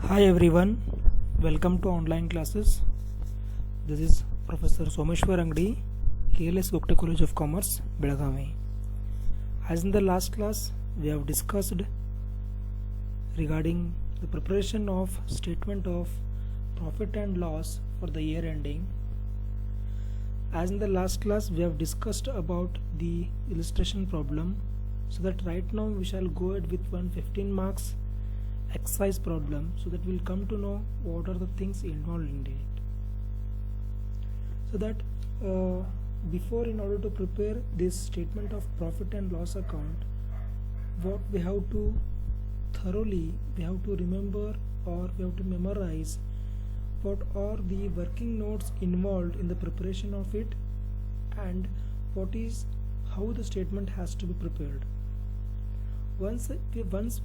Hi everyone, welcome to online classes. This is Professor Someshwar Angdi, KLS Gupta College of Commerce, Belagavi. As in the last class, we have discussed regarding the preparation of statement of profit and loss for the year ending. As in the last class, we have discussed about the illustration problem. So that right now we shall go ahead with one 15 marks exercise problem, so that we'll come to know what are the things involved in it. So that before, in order to prepare this statement of profit and loss account, what we have to thoroughly remember, or we have to memorize what are the working notes involved in the preparation of it, and how the statement has to be prepared. Once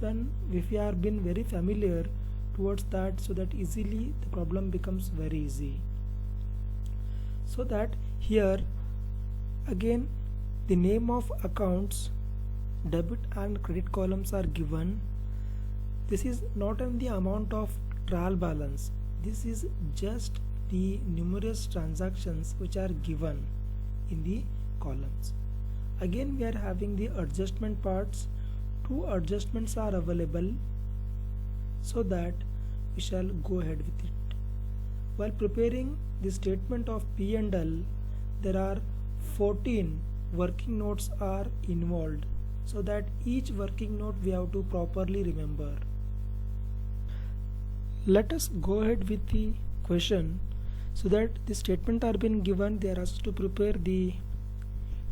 when we have been very familiar towards that, so that easily the problem becomes very easy. So that here again the name of accounts, debit and credit columns are given. This is not on the amount of trial balance, this is just the numerous transactions which are given in the columns. Again we are having the adjustment parts. Two adjustments are available, so that we shall go ahead with it. While preparing the statement of P&L, there are 14 working notes are involved, so that each working note we have to properly remember. Let us go ahead with the question. So that the statement are been given, they are asked to prepare the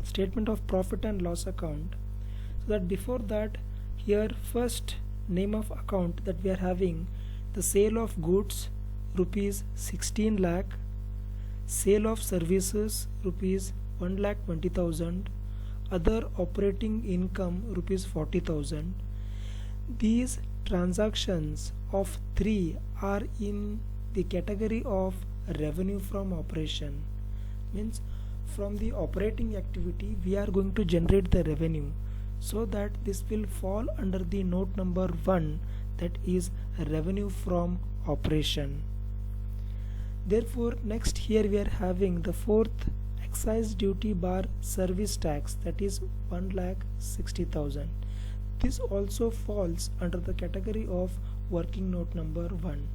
statement of profit and loss account. So that before that, here first name of account that we are having, the sale of goods rupees 16 lakh, sale of services rupees 1,20,000, other operating income rupees 40,000. These transactions of 3 are in the category of revenue from operation, means from the operating activity we are going to generate the revenue, so that this will fall under the note number 1, that is revenue from operation. Therefore next here we are having the fourth, excise duty bar service tax, that is 1,60,000. This also falls under the category of working note number 1.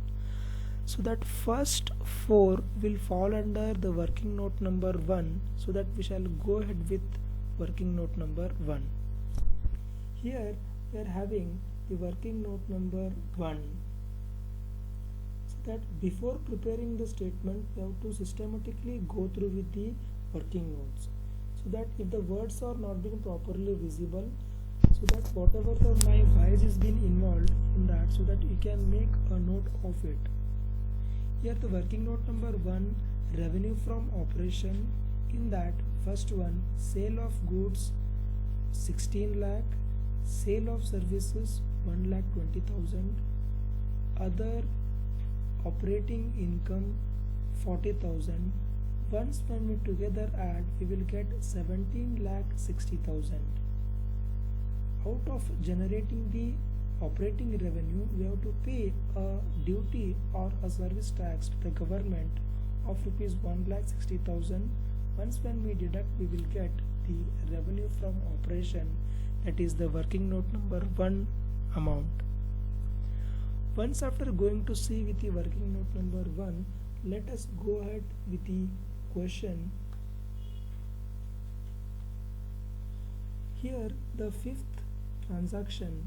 So that first 4 will fall under the working note number 1, so that we shall go ahead with working note number 1. Here we are having the working note number 1. So that before preparing the statement, we have to systematically go through with the working notes, so that if the words are not being properly visible, so that whatever my bias is been involved in that, so that you can make a note of it. Here the working note number 1, revenue from operation. In that first one, sale of goods 16 lakh, sale of services 1,20,000, other operating income 40,000. Once when we together add, we will get 17,60,000. Out of generating the operating revenue, we have to pay a duty or a service tax to the government of rupees 1,60,000. Once when we deduct, we will get the revenue from operation, that is the working note number 1 amount. Once after going to see with the working note number 1, let us go ahead with the question. Here the fifth transaction,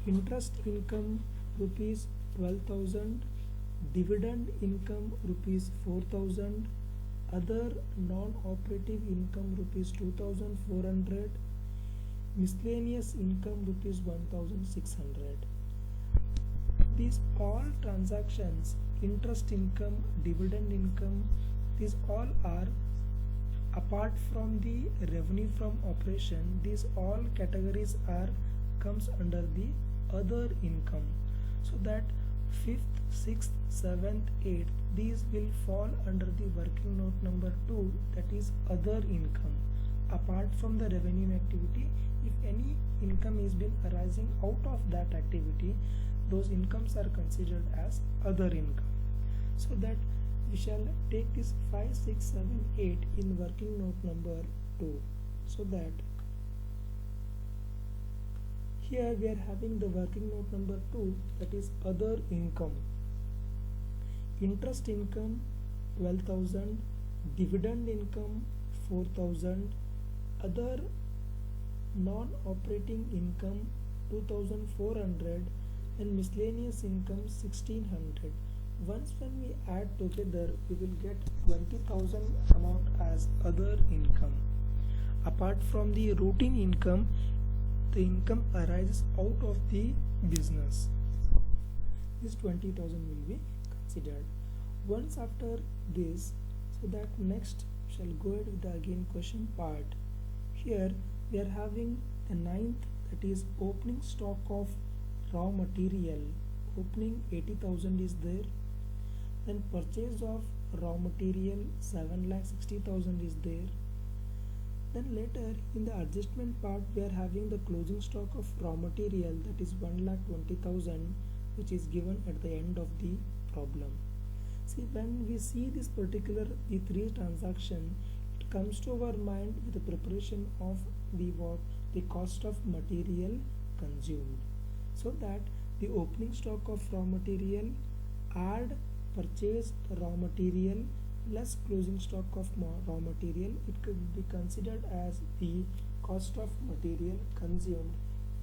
interest income rupees 12,000, dividend income rupees 4,000, other non-operative income rupees 2,400, miscellaneous income rupees 1,600. These all transactions, interest income, dividend income, these all are apart from the revenue from operation. These all categories comes under the other income. So that 5th, 6th, 7th, 8th, these will fall under the working note number 2, that is other income. Apart from the revenue activity, if any income is been arising out of that activity, those incomes are considered as other income. So that we shall take this 5, 6, 7, 8 in working note number 2. So that here we are having the working note number 2, that is other income. Interest income 12,000, dividend income 4,000, other non-operating income 2,400, and miscellaneous income 1,600. Once when we add together, we will get 20,000 amount as other income. Apart from the routine income, the income arises out of the business. This 20,000 will be considered. Once after this, so that next shall go ahead with the again question part. Here we are having the ninth, that is opening stock of raw material. Opening 80,000 is there. Then purchase of raw material 7,60,000 is there. Then later in the adjustment part we are having the closing stock of raw material, that is 1,20,000, which is given at the end of the problem. See, when we see this particular the three transaction, it comes to our mind with the preparation of the what, the cost of material consumed. So that the opening stock of raw material add purchased raw material less closing stock of raw material, it could be considered as the cost of material consumed,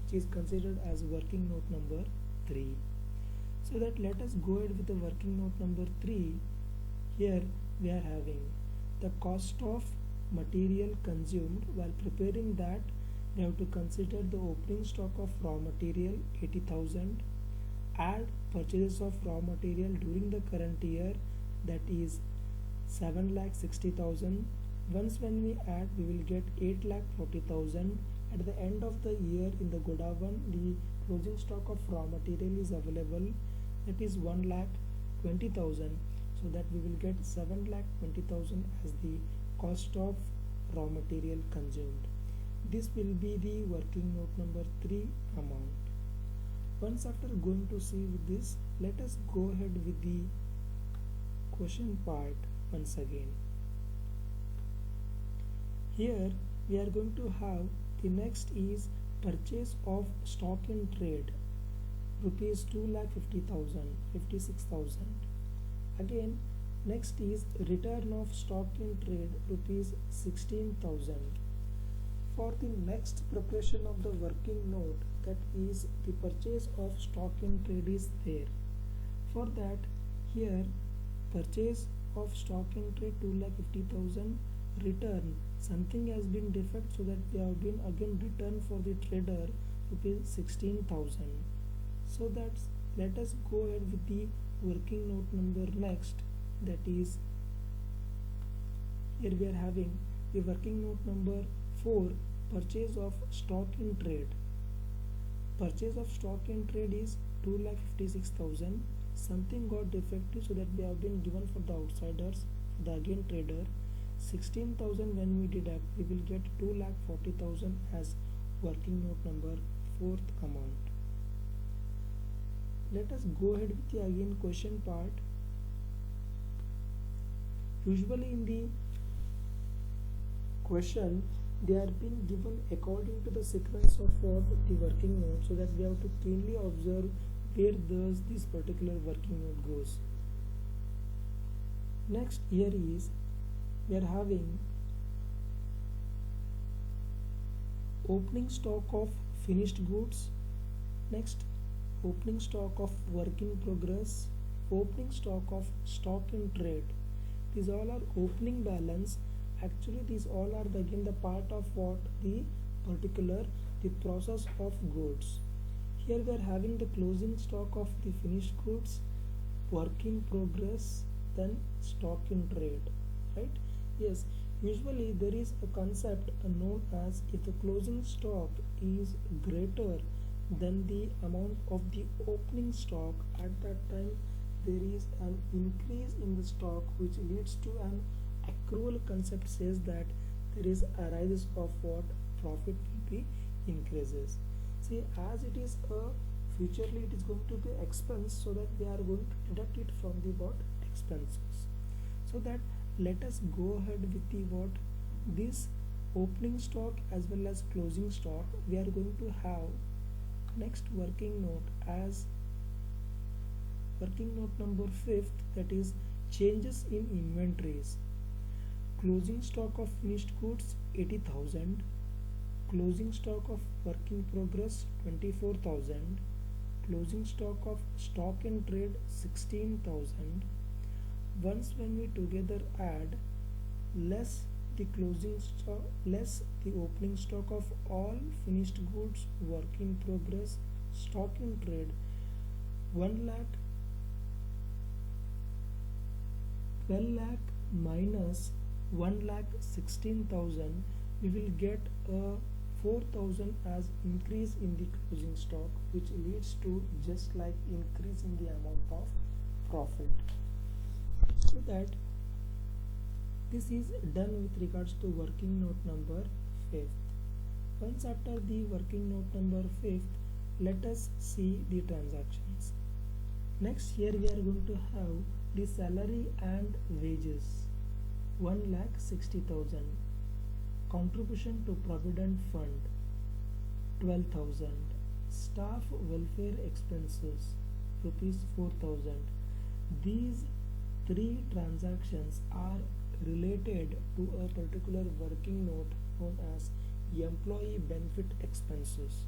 which is considered as working note number 3. So that let us go ahead with the working note number 3. Here we are having the cost of material consumed. While preparing that, we have to consider the opening stock of raw material 80,000, add purchases of raw material during the current year, that is 7,60,000. Once when we add, we will get 8,40,000. At the end of the year in the Godawan, the closing stock of raw material is available, that is 1,20,000. So that we will get 7,20,000 as the cost of raw material consumed. This will be the working note number 3 amount. Once after going to see with this, let us go ahead with the question part once again. Here we are going to have the next is purchase of stock in trade, rupees 2,50,000, 56,000. Again, next is return of stock in trade, rupees 16,000. For the next preparation of the working note, that is the purchase of stock in trade is there. For that, here purchase of stock in trade 2,50,000, return something has been defect, so that we have been again returned for the trader rupees 16,000. So that let us go ahead with the working note number next, that is here we are having the working note number 4, purchase of stock in trade. Purchase of stock in trade is 2,56,000. Something got defective, so that we have been given for the outsiders, for the again trader 16,000. When we deduct, we will get 2,40,000 as working note number 4th amount. Let us go ahead with the again question part. Usually in the question they are being given according to the sequence of what the working note, so that we have to keenly observe where does this particular working note goes. Next here is we are having opening stock of finished goods, next opening stock of work in progress, opening stock of stock in trade. These all are opening balance. Actually these all are again the part of what the particular the process of goods. Here we are having the closing stock of the finished goods, work in progress, then stock in trade, right? Yes, usually there is a concept known as if the closing stock is greater than the amount of the opening stock, at that time there is an increase in the stock, which leads to an accrual concept, says that there is arises of what profit will be increases. See, as it is a futurely it is going to be expense, so that we are going to deduct it from the what expenses. So that let us go ahead with the what this opening stock as well as closing stock. We are going to have next working note as working note number 5th, that is changes in inventories. Closing stock of finished goods 80,000, closing stock of work in progress 24,000, closing stock of stock in trade 16,000. Once when we together add less the closing stock less the opening stock of all finished goods, work in progress, stock in trade, 1 lakh 12 lakh minus 1 lakh 16,000, we will get a 4,000 as increase in the closing stock, which leads to just like increase in the amount of profit. So that this is done with regards to working note number 5th. Once after the working note number 5th, let us see the transactions. Next, here we are going to have the salary and wages 1,60,000, contribution to provident fund 12,000, staff welfare expenses rupees 4,000. These three transactions are related to a particular working note known as employee benefit expenses.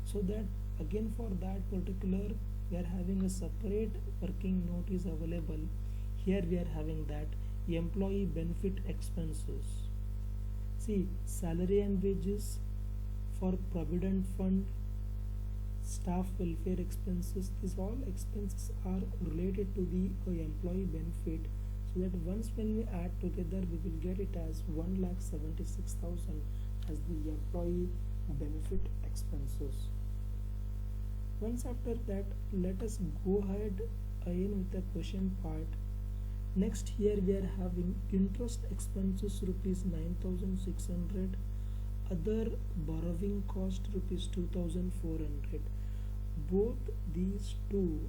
So that again for that particular we are having a separate working note is available. Here we are having that employee benefit expenses. See, salary and wages for provident fund, staff welfare expenses, these all expenses are related to the employee benefit, so that once when we add together we will get it as 1,76,000 as the employee benefit expenses. Once after that, let us go ahead again with the question part. Next, here we are having interest expenses rupees 9,600, other borrowing cost rupees 2,400. Both these two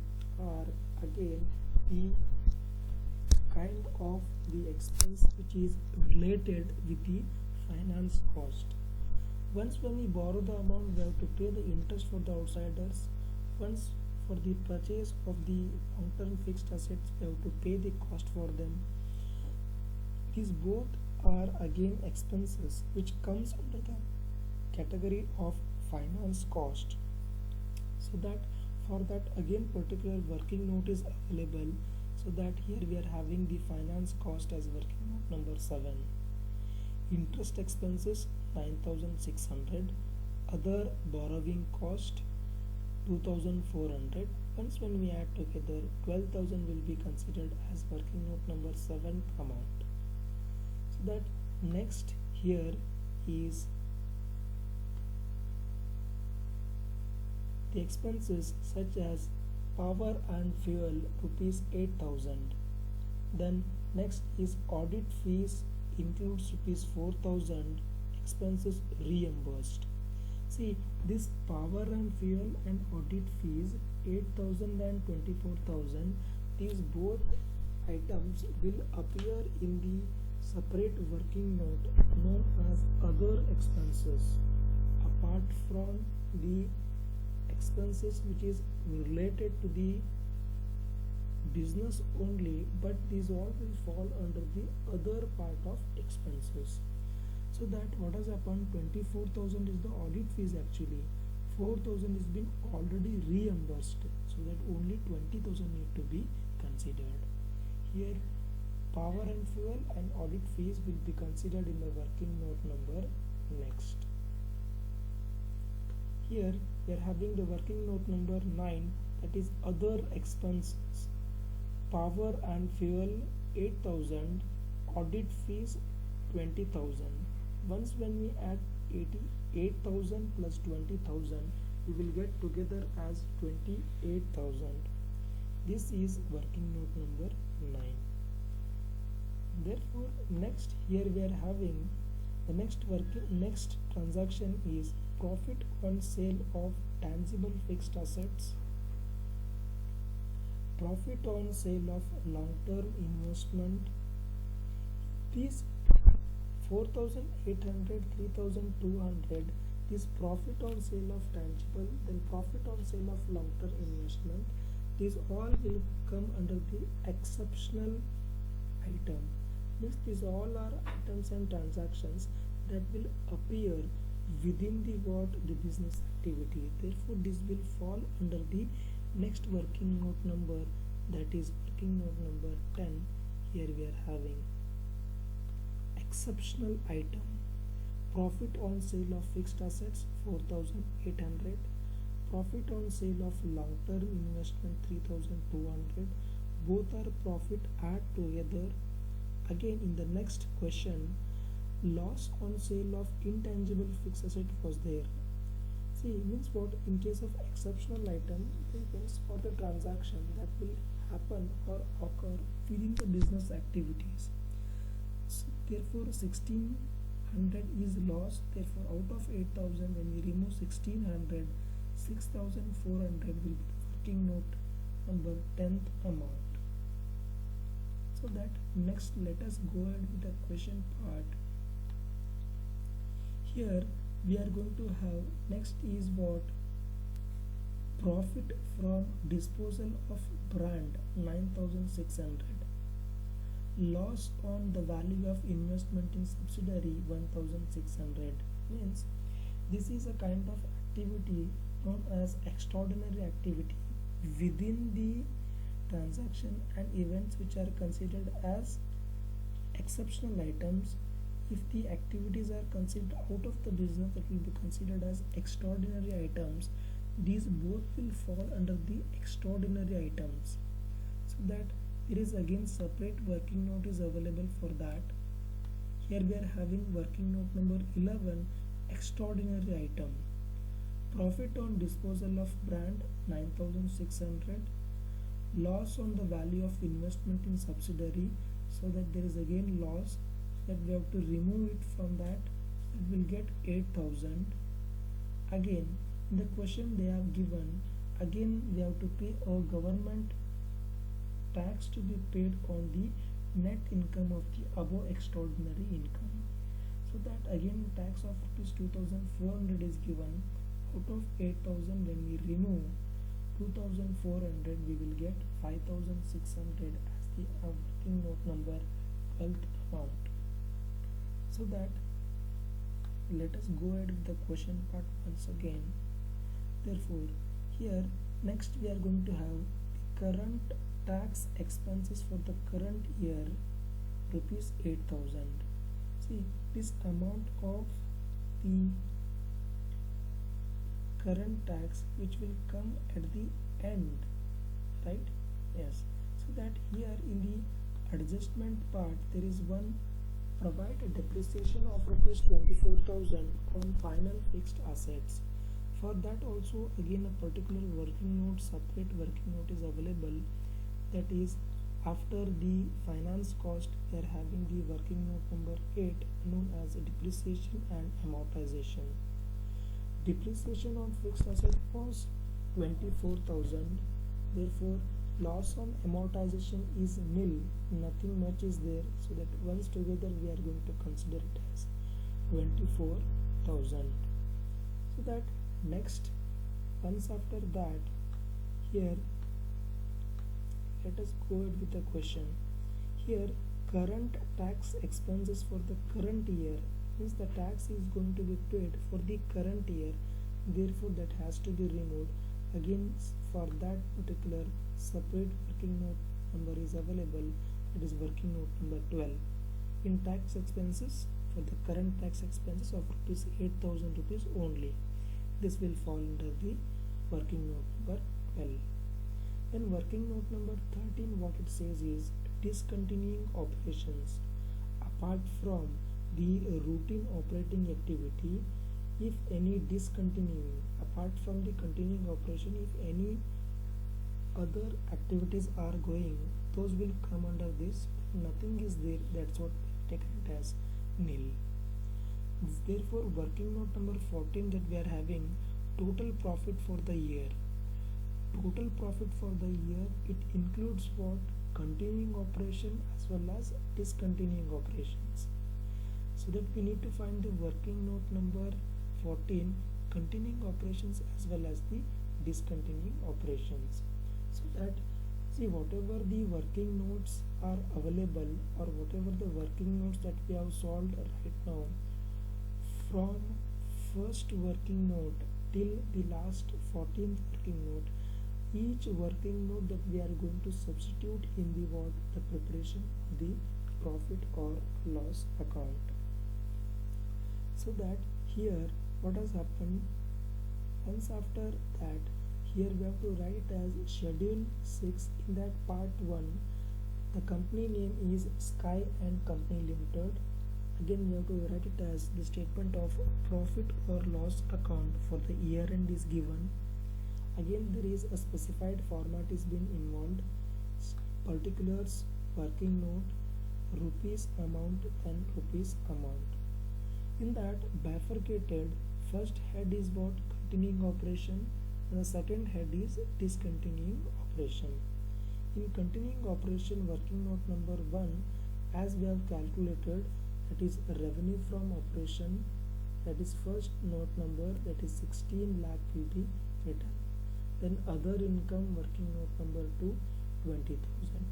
are again the kind of the expense which is related with the finance cost. Once when we borrow the amount, we have to pay the interest for the outsiders. Once for the purchase of the long-term fixed assets, we have to pay the cost for them. These both are again expenses which comes under the category of finance cost. So that for that again particular working note is available. So that here we are having the finance cost as working note number 7. Interest expenses 9,600, other borrowing cost 2,400. Once when we add together, 12,000 will be considered as working note number 7 amount. So that next here is the expenses such as power and fuel rupees 8,000. Then next is audit fees includes rupees 4,000, expenses reimbursed. See, this power and fuel and audit fees 8,000 and 24,000, these both items will appear in the separate working note known as other expenses, apart from the expenses which is related to the business only, but these all will fall under the other part of expenses. So that what has happened, 24,000 is the audit fees actually, 4,000 is been already reimbursed, so that only 20,000 need to be considered. Here power and fuel and audit fees will be considered in the working note number next. Here we are having the working note number 9, that is other expenses, power and fuel 8,000, audit fees 20,000. Once when we add 88,000 plus 20,000, we will get together as 28,000. This is working note number 9. Therefore, next here we are having the next transaction is profit on sale of tangible fixed assets, profit on sale of long-term investment. These 4,800, 3,200, this profit on sale of tangible, then profit on sale of long-term investment, these all will come under the exceptional item. Means these all are items and transactions that will appear within the what the business activity. Therefore, this will fall under the next working note number, that is working note number 10. Here we are having exceptional item, profit on sale of fixed assets 4,800, profit on sale of long-term investment 3,200. Both are profit add together. Again in the next question, loss on sale of intangible fixed asset was there. See, means what, in case of exceptional item, it means for the transaction that will happen or occur within the business activities. So therefore 1600 is loss. Therefore out of 8,000, when we remove 1600, 6,400 will be the working note number 10th amount. So that next, let us go ahead with the question part. Here we are going to have, next is what, profit from disposal of brand 9,600, loss on the value of investment in subsidiary 1,600. Means this is a kind of activity known as extraordinary activity within the transaction and events which are considered as exceptional items. If the activities are considered out of the business, that will be considered as extraordinary items. These both will fall under the extraordinary items. So that there is again separate working note is available for that. Here we are having working note number 11, extraordinary item, profit on disposal of brand 9,600, loss on the value of investment in subsidiary, so that there is again loss, that we have to remove it from that, will get 8,000. Again in the question they have given, again we have to pay a government tax to be paid on the net income of the above extraordinary income. So that again tax of rupees 2,400 is given. Out of 8,000, when we remove 2,400, we will get 5,600 as the working note number 12th amount. So that let us go ahead with the question part once again. Therefore here next we are going to have the current tax expenses for the current year, rupees 8,000. See, this amount of the current tax which will come at the end, right? Yes. So that here in the adjustment part there is one, provide a depreciation of rupees 24,000 on final fixed assets. For that also again a particular working note, separate working note is available. That is, after the finance cost we are having the working note number 8, known as depreciation and amortization. Depreciation on fixed asset was 24,000. Therefore loss on amortization is nil, nothing much is there, so that once together we are going to consider it as 24,000. So that next, once after that, here let us go ahead with the question. Here current tax expenses for the current year, means the tax is going to be paid for the current year, therefore that has to be removed. Again for that particular separate working note number is available, that is working note number 12. In tax expenses, for the current tax expenses of rupees 8,000 rupees only, this will fall under the working note number 12. Then working note number 13, what it says is discontinuing operations. Apart from the routine operating activity, if any discontinuing, apart from the continuing operation, if any other activities are going, those will come under this. Nothing is there, that's what we take it as nil. Therefore working note number 14 that we are having, total profit for the year. Total profit for the year, it includes what? Continuing operation as well as discontinuing operations. So that we need to find the working note number 14, continuing operations as well as the discontinuing operations. So that, see, whatever the working notes are available, or whatever the working notes that we have solved right now, from first working note till the last 14th working note, each working note that we are going to substitute in the what? The preparation of the profit or loss account. So that here what has happened, once after that, here we have to write as schedule 6. In that part 1, the company name is Sky and Company Limited. Again we have to write it as the statement of profit or loss account for the year end is given. Again there is a specified format is been involved, particulars, working note, rupees amount, and rupees amount. In that bifurcated, first head is what? Continuing operation, and the second head is discontinuing operation. In continuing operation, working note number 1, as we have calculated, that is revenue from operation, that is first note number, that is 16 lakh will be written. Then other income, working note number 2, 20,000.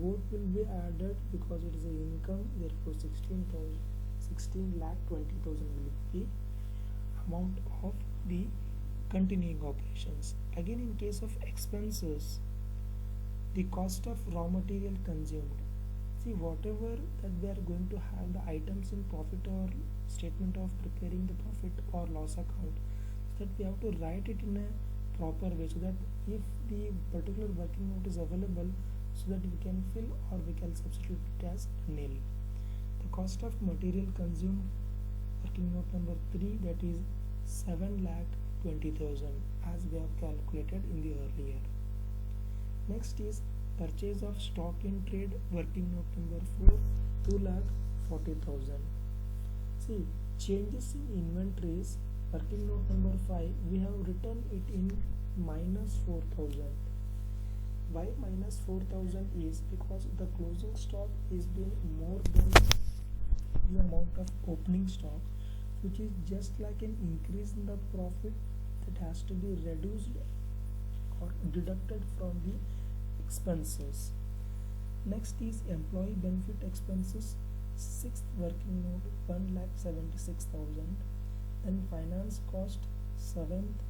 Both will be added because it is an income, therefore 16 lakh 20,000 will be amount of the continuing operations. Again in case of expenses, the cost of raw material consumed. See, whatever that we are going to have the items in profit or statement of preparing the profit or loss account, so that we have to write it in a proper way, so that if the particular working note is available, so that we can fill or we can substitute it as nil. The cost of material consumed, working note number 3, that is 7 lakh 20,000 as we have calculated in the earlier. Next is purchase of stock in trade, working note number 4, 2 lakh 40,000. See, changes in inventories, working note number 5, we have written it in minus 4,000. Why minus 4,000 is because the closing stock is been more than the amount of opening stock, which is just like an increase in the profit that has to be reduced or deducted from the expenses. Next is employee benefit expenses, 6th working note 1,76,000. Then finance cost, 7th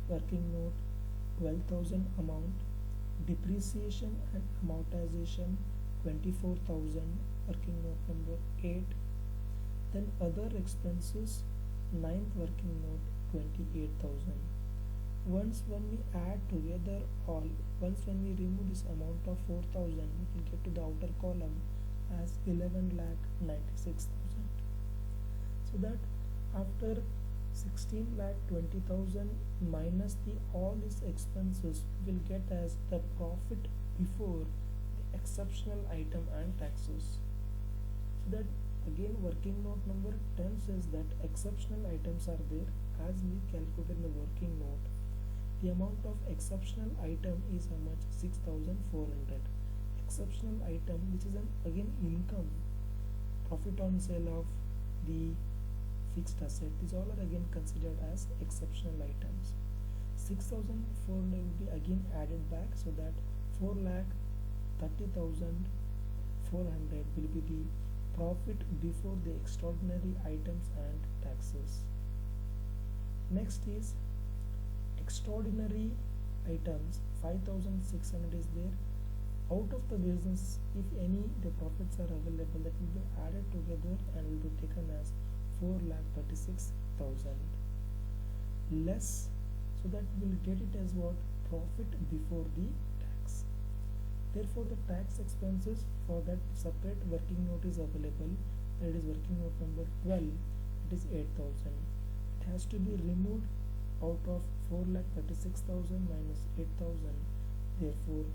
working note 12,000 amount. Depreciation and amortization 24,000, working note number 8. Then other expenses, 9th working note 28,000. Once when we add together all, once when we remove this amount of 4,000, we will get to the outer column as 11,96,000. So that after 16,20,000 minus the all these expenses, we will get as the profit before the exceptional item and taxes. So that again working note number 10 says that exceptional items are there as we calculated in the working note. The amount of exceptional item is how much? 6,400. Exceptional item, which is an again income, profit on sale of the fixed asset, these all are again considered as exceptional items. 6,400 will be again added back, so that 4,30,400 will be the profit before the extraordinary items and taxes. Next is extraordinary items, 5,600 is there. Out of the business, if any the profits are available, that will be added together and will be taken as 4,36,000 less, so that we will get it as what? Profit before the tax. Therefore the tax expenses for that separate working note is available, that is working note number 12, it is 8,000. It has to be removed out of 4,36,000 minus 8,000, therefore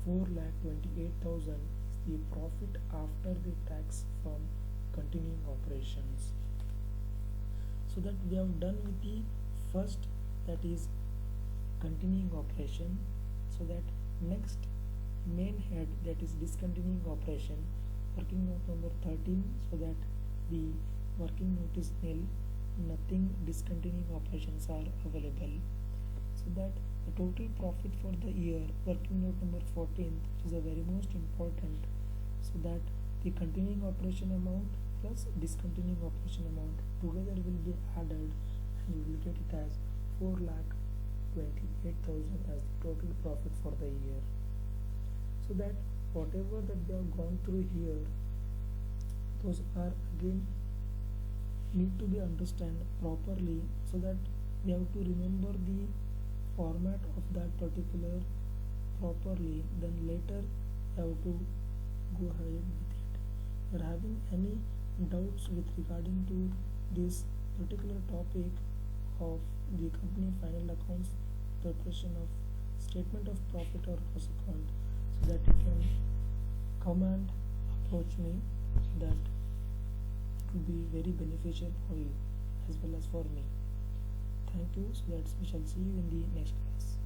4,28,000 is the profit after the tax from continuing operations. So that we have done with the first that is continuing operation. So that next main head, that is discontinuing operation, working note number 13, so that the working note is nil, nothing discontinuing operations are available. So that the total profit for the year, working note number 14, which is a very most important, so that the continuing operation amount plus discontinuing operation amount together will be added and you will get it as 4,28,000 as the total profit for the year. So that whatever that we have gone through here, those are again need to be understood properly, so that we have to remember the format of that particular properly, then later we have to go ahead with it. If you are having any doubts with regarding to this particular topic of the company final accounts, preparation of statement of profit or loss account, so that you can come and approach me, so that it will be very beneficial for you as well as for me. Thank you. So that we shall see you in the next class.